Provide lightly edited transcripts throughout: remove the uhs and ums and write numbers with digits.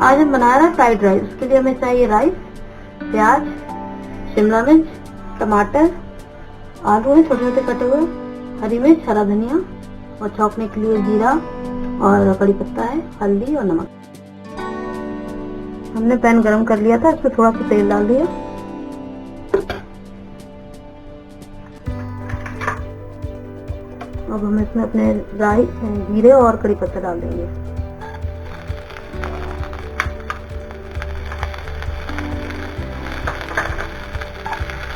आज हम बना रहे हैं फ्राइड राइस। उसके लिए हमें चाहिए राइस, प्याज, शिमला मिर्च, टमाटर, आलू है छोटे छोटे कटे हुए, हरी मिर्च, हरा धनिया और छौंकने के लिए जीरा और कड़ी पत्ता है, हल्दी और नमक। हमने पैन गरम कर लिया था, इसमें थोड़ा सा तेल डाल दिया। अब हम इसमें अपने राई, जीरे और कड़ी पत्ता डाल देंगे।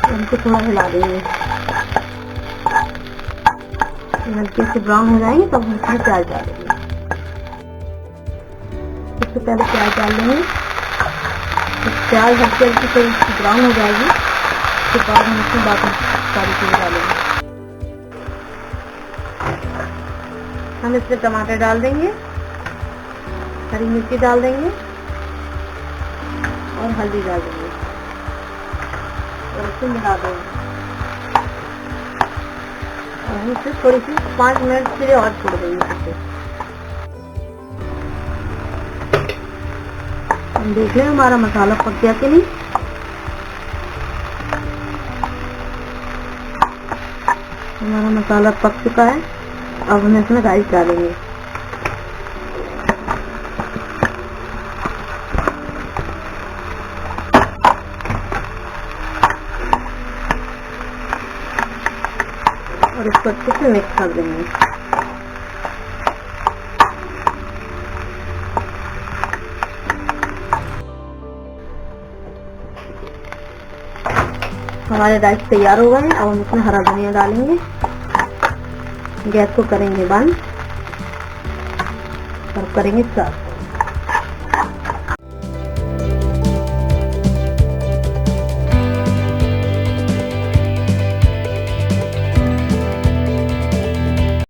इनको थोड़ा हिला देंगे, हल्के से ब्राउन हो जाएंगे तब हम इसमें प्याज डालेंगे। सबसे पहले प्याज डाल देंगे। प्याज हल्की हल्की से ब्राउन हो जाएगी, उसके बाद हम इसमें बाकी सारी चीजें डालेंगे। हम इसमें टमाटर डाल देंगे, हरी मिर्ची डाल देंगे और हल्दी डाल देंगे और इसको मिला देंगे। और हम इसे थोड़ी सी 5 मिनट के लिए और छोड़ देंगे। इसे हम देख लें हमारा मसाला पक गया कि नहीं। हमारा मसाला पक चुका है। अब हम इसमें राइस डालेंगे। और इसको अच्छे से मिक्स कर देंगे। हमारे राइस तैयार हो गए हैं। अब हम इसमें हरा धनिया डालेंगे। गैस को करेंगे बंद और करेंगे सर्व।